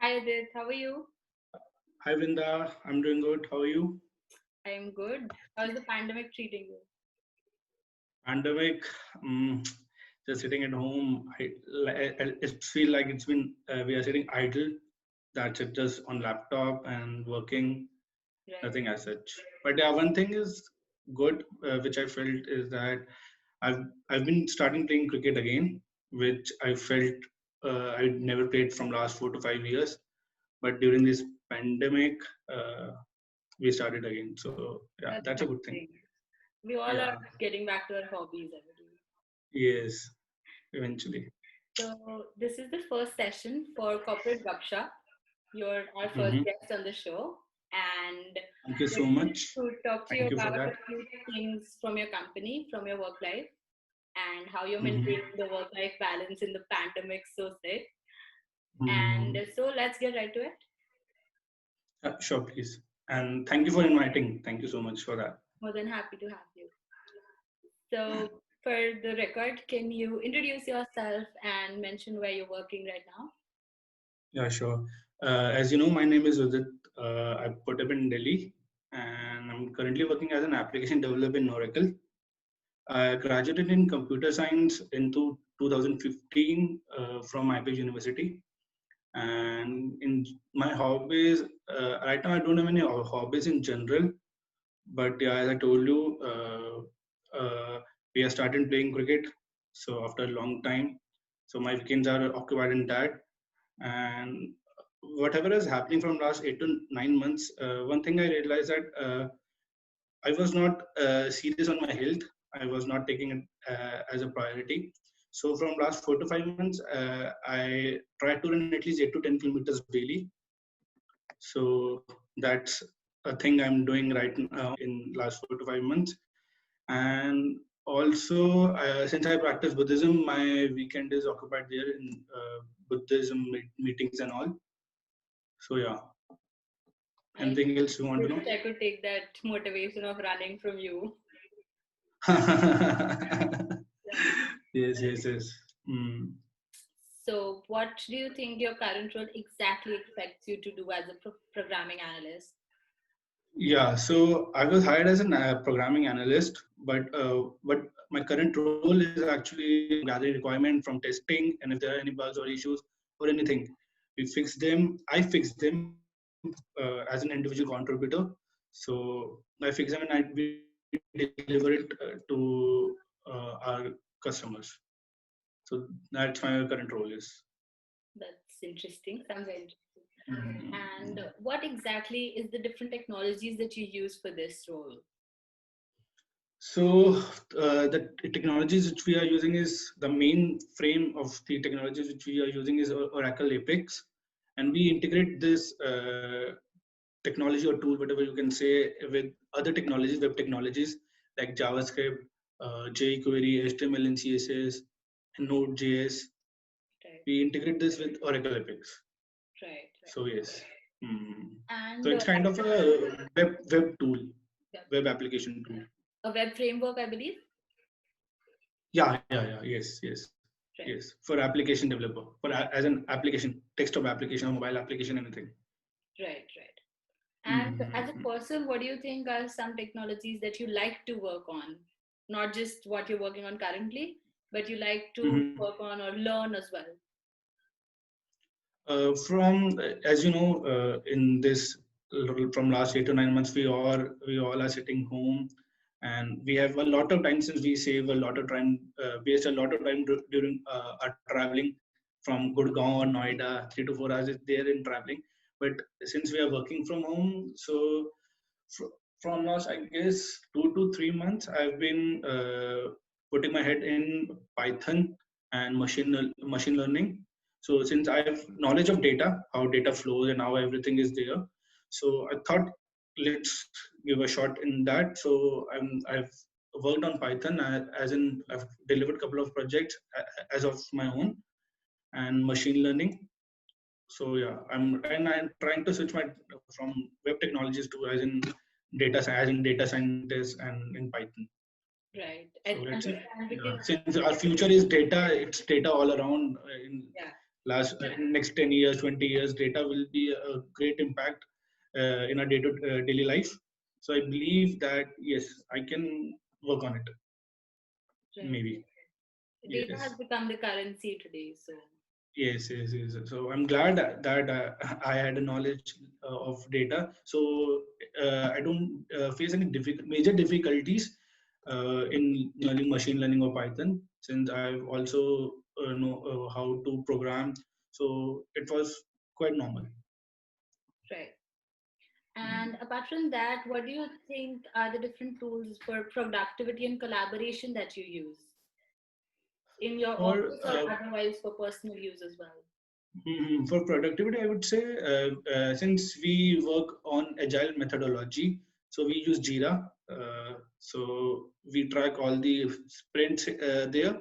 Hi Udit, how are you? Hi Vrinda, I'm doing good. How are you? I am good. How's the pandemic treating you? Pandemic, um, just sitting at home. It feel like it's been we are sitting idle. That's it, just on laptop and working. Right. Nothing as such. But yeah, one thing is good, which I felt is that I've been starting playing cricket again, which I felt I'd never played from last 4 to 5 years. But during this pandemic, uh, we started again. So yeah, That's that's a good thing. something. We all are Yeah. getting back to our hobbies, I believe. Yes, eventually. So this is the first session for Corporate Gupsha. You're our first Hmm. guest on the show, and Thank you we're so here much. to talk to you Thank you for about that. a few things from your company, from your work life, and how you're Hmm. maintaining the work-life balance in the pandemic so sick. Hmm. And so let's get right to it. Sure, please. And thank you for inviting. Thank you so much for that. More than happy to have you. So, for the record, can you introduce yourself and mention where you're working right now? Yeah, sure. As you know, my name is Udit. I put up in Delhi, and I'm currently working as an application developer in Oracle. I graduated in computer science into 2015 from IPH University. And in my hobbies, right now I don't have any hobbies in general. But yeah, as I told you, we have started playing cricket. So after a long time, so my weekends are occupied in that. And whatever is happening from last 8 to 9 months, one thing I realized that I was not serious on my health. I was not taking it as a priority. So from last 4 to 5 months, I try to run at least 8 to 10 kilometers daily. So that's a thing I'm doing right now in last 4 to 5 months. And also, since I practice Buddhism, my weekend is occupied there in Buddhism meetings and all. So yeah, I anything else you want to wish know? I could take that motivation of running from you. Yeah. Yes, yes, yes. Mm. So, what do you think your current role exactly expects you to do as a programming analyst? Yeah, so I was hired as a programming analyst, but my current role is actually gathering requirement from testing, and if there are any bugs or issues or anything, we fix them. I fix them as an individual contributor. So I fix them and we deliver it to our customers. So that's my current role is. That's interesting. Sounds very interesting. Mhm. And what exactly is the different technologies that you use for this role? So the technologies which we are using is the main frame of the technologies which we are using is Oracle Apex, and we integrate this technology or tool, whatever you can say, with other technologies, web technologies like JavaScript, jQuery, HTML and CSS, and Node.js. Right, We integrate this with Oracle Apex. right, right. So yes. Hmm. So And it's kind of a web tool, yeah, web application tool. a web framework, I believe. Yeah. Yes, yes, Right, yes. For application developer, as an application, desktop application or mobile application, anything. right, right. And as a Mm-hmm. person, what do you think are some technologies that you like to work on? Not just what you're working on currently, but you like to Mm-hmm. work on or learn as well. From as you know, in this from last 8 to 9 months, we all are sitting home, and we have a lot of time since we save a lot of time, waste a lot of time during our traveling from Gurgaon or Noida. 3 to 4 hours is there in traveling, but since we are working from home, so from last I guess 2 to 3 months, I've been putting my head in Python and machine learning. So since I have knowledge of data, how data flows and how everything is there, so I thought let's give a shot in that. So I've worked on Python as in I've delivered a couple of projects as of my own and machine learning. So yeah, I'm trying to switch my from web technologies to as in data scientist and in Python. Right. So I let's see. understand Yeah, because since our future is data, it's data all around in yeah, next 10 years, 20 years, data will be a great impact in our daily life. So I believe that yes, I can work on it. Right. Maybe. Data has Yes. become the currency today, so Yes. So I'm glad that I had a knowledge of data. So I don't face any major difficulties in learning machine learning or Python, since I've also know how to program. So it was quite normal. right. And Mm. apart from that, what do you think are the different tools for productivity and collaboration that you use in your For office or otherwise for personal use as well? For productivity, I would say since we work on agile methodology, so we use Jira. So we track all the sprints there,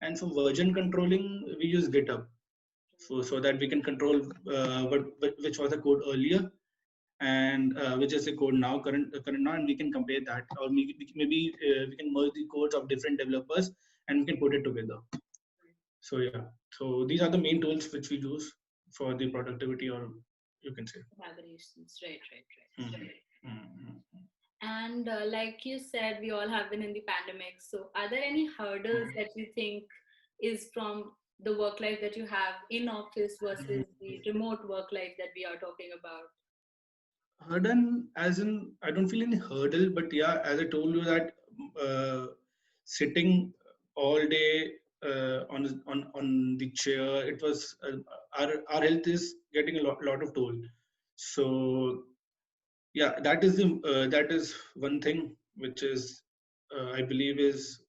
and for version controlling, we use GitHub. So that we can control which was the code earlier and which is the code now current now, and we can compare that, or maybe we can merge the codes of different developers and we can put it together. So yeah, so these are the main tools which we use for the productivity, or you can say. Collaborations, right. Mhm. Mhm. And like you said, we all have been in the pandemic. So, are there any hurdles that you think is from the work life that you have in office versus the remote work life that we are talking about? Hurdle, as in, I don't feel any hurdle, but yeah, as I told you that uh, sitting all day on the chair, it was our health is getting a lot of toll. So yeah, that is one thing which is I believe is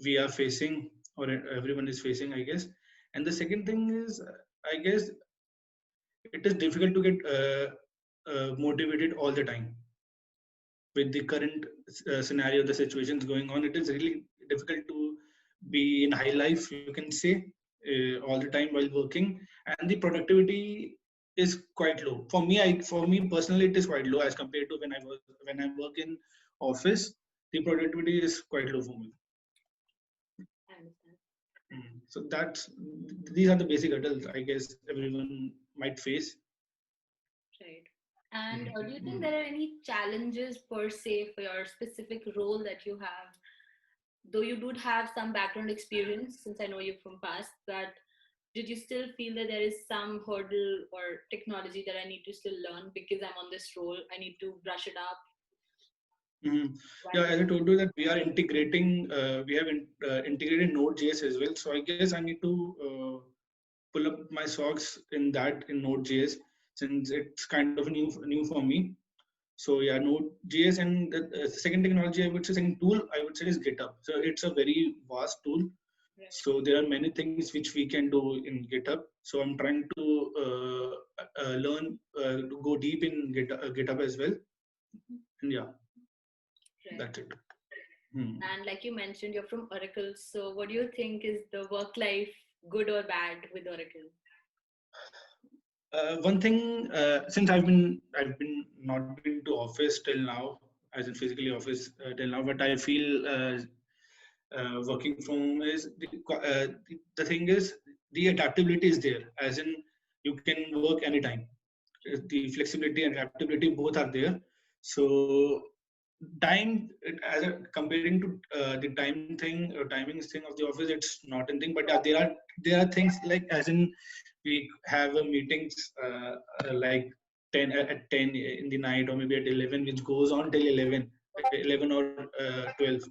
we are facing, or everyone is facing, I guess. And the second thing is, I guess it is difficult to get motivated all the time with the current scenario, the situations going on. It is really difficult to be in high life, you can say, all the time while working, and the productivity is quite low for me. For me personally, it is quite low as compared to when I work in office. The productivity is quite low for me. I understand. So these are the basic hurdles I guess everyone might face. Right. And do you think Mm. there are any challenges per se for your specific role that you have? Though you do have some background experience, since I know you from past, but did you still feel that there is some hurdle or technology that I need to still learn because I'm on this role? I need to brush it up Mhm. Yeah, while as I told you that we are integrating, integrated Node.js as well. So I guess I need to pull up my socks in that in Node.js, since it's kind of new for me. So yeah, Node.js, and the second technology I would say, second tool I would say is GitHub. So it's a very vast tool. right. So there are many things which we can do in GitHub. So I'm trying to learn, to go deep in GitHub as well. Mhm. And yeah, Right. that's it. Hmm. And like you mentioned, you're from Oracle. So what do you think is the work life good or bad with Oracle? One thing, since I've been not been to office till now, as in physically office till now, but I feel working from home is the thing is, the adaptability is there, as in you can work anytime. The flexibility and adaptability both are there. So comparing to the timings thing of the office, it's not anything. But there are things like, as in, we have meetings like 10 at 10 in the night, or maybe at 11, which goes on till 11 or 12.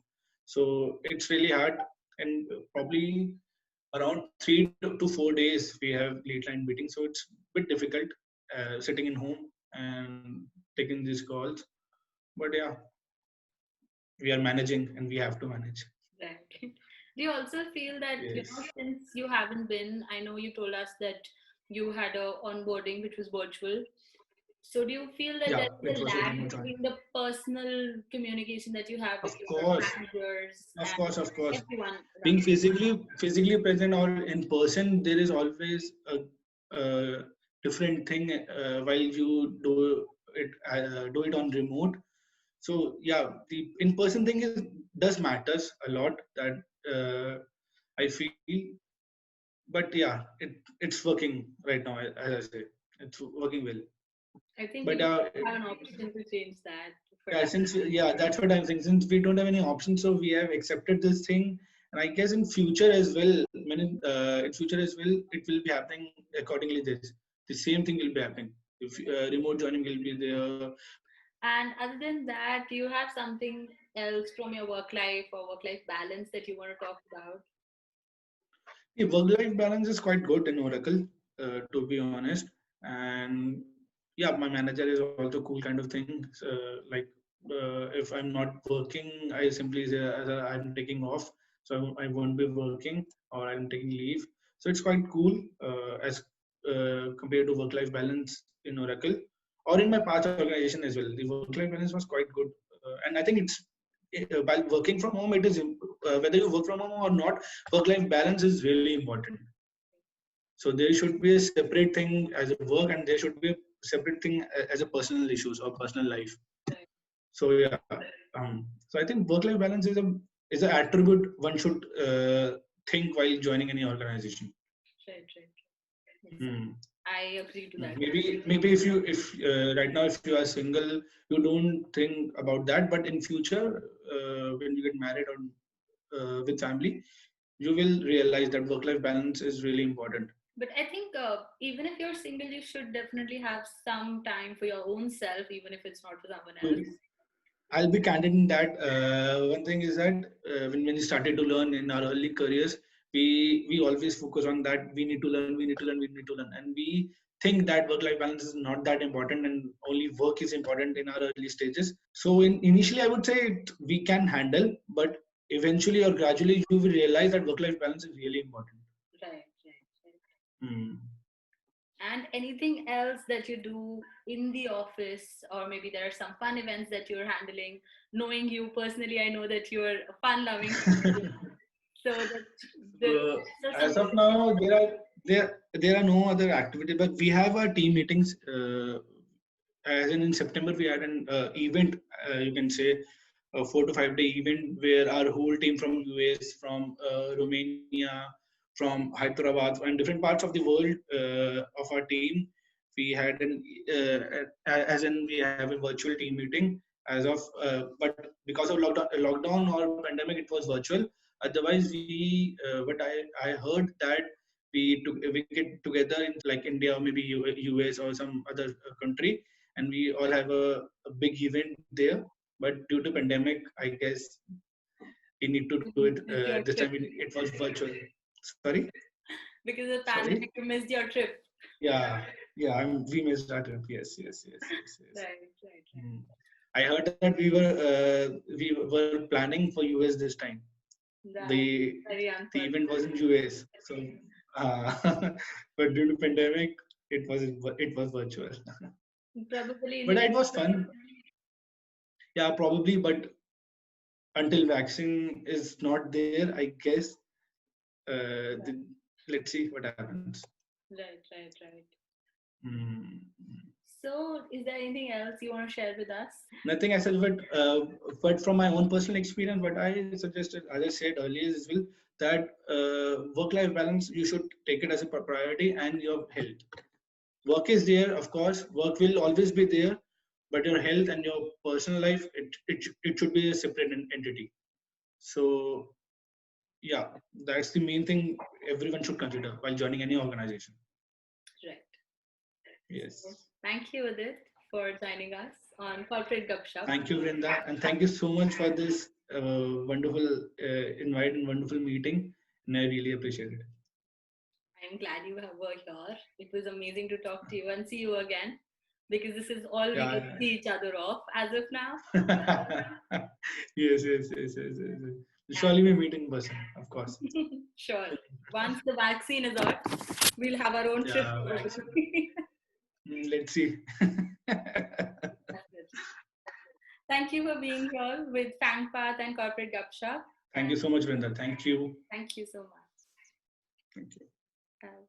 So it's really hard, and probably around 3 to 4 days we have late night meetings. So it's a bit difficult sitting in home and taking these calls. But yeah, we are managing, and we have to manage. Right. Do you also feel that, Yes. since you haven't been, I know you told us that you had a onboarding which was virtual. So do you feel that Yeah, there it is a was a lag remote one. between the personal communication that you have with Of your course, managers of and course, of course. everyone Being around? physically present or in person, there is always a different thing while you do it on remote. So yeah, the in person thing does matters a lot. That I feel, but yeah, it's working right now. As I say, it's working well. I think we But don't have an option to change that for yeah, now. yeah, that's what I'm saying. Since we don't have any options, so we have accepted this thing, and I guess in future as well, in future as well, it will be happening accordingly. The same thing will be happening. If remote joining will be there. And other than that, do you have something else from your work life or work life balance that you want to talk about? The work-life balance is quite good in Oracle, to be honest. And yeah, my manager is also cool kind of thing. Like if I'm not working, I simply say I'm taking off, so I won't be working or I'm taking leave. So it's quite cool as compared to work-life balance in Oracle or in my past organization as well. The work-life balance was quite good, and I think it's while working from home, it is whether you work from home or not, work-life balance is really important. So there should be a separate thing as a work, and there should be a separate thing as a personal issues or personal life. Right, So yeah, so I think work-life balance is an attribute one should think while joining any organization. right, right. Makes sense. Hmm. I agree to that. Maybe if right now if you are single, you don't think about that, but in future when you get married or with family, you will realize that work-life balance is really important. But I think even if you're single, you should definitely have some time for your own self, even if it's not for someone else. To I'll be candid in that. One thing is that when we started to learn in our early careers, we always focus on that we need to learn, we need to learn, we need to learn, and we think that work-life balance is not that important, and only work is important in our early stages. So initially, I would say we can handle, but eventually or gradually, you will realize that work-life balance is really important. Right, right, right. Hmm. And anything else that you do in the office, or maybe there are some fun events that you're handling. Knowing you personally, I know that you're a fun-loving person. So that So that's as something of that now, there are no other activity, but we have our team meetings. As in September, we had an event. You can say a 4 to 5 day event where our whole team from US, from Romania, from Hyderabad, and different parts of the world of our team, we had as in we have a virtual team meeting as of, but because of lockdown or pandemic, it was virtual. Otherwise, what I heard that we get together in like India or maybe US or some other country, and we all have a big event there. But due to pandemic, I guess we need to do it missed your this time. trip It was virtual. Sorry, because of the sorry. pandemic. You missed your trip. Yeah, yeah. We missed our trip. Yes, yes, yes, yes, yes. Right, right, right. Mm. I heard that we were planning for US this time. That's The very the unfortunate. event was in US, so uh, but due to pandemic, it was virtual. Probably in the But it next. was fun. Yeah, probably. But until vaccine is not there, I guess let's see what happens. Right, right, right. Hmm. So, is there anything else you want to share with us? Nothing I said, but from my own personal experience, what I suggested, as I said earlier as well, that work-life balance you should take it as a priority, and your health. Work is there, of course. Work will always be there, but your health and your personal life, it should be a separate entity. So yeah, that's the main thing everyone should consider while joining any organization. Right. So, Yes. thank you, Udit, for joining us on Corporate Gupshup. Thank you, Vrinda, and thank you so much for this wonderful invite and wonderful meeting. And I really appreciate it. I'm glad you were here. It was amazing to talk to you and see you again because this is all we can Yeah. see each other off as of now. Yes, yes, yes, yes, yes, yes. We'll And surely be meeting in person, of course. sure, once the vaccine is out, we'll have our own trip Yeah, vaccine. globally. Let's see. Definitely. Thank you for being here with FAANGPath and Corporate Gupshup. Thank you so much, Vrinda. Thank you. Thank you so much. Thank you. Uh,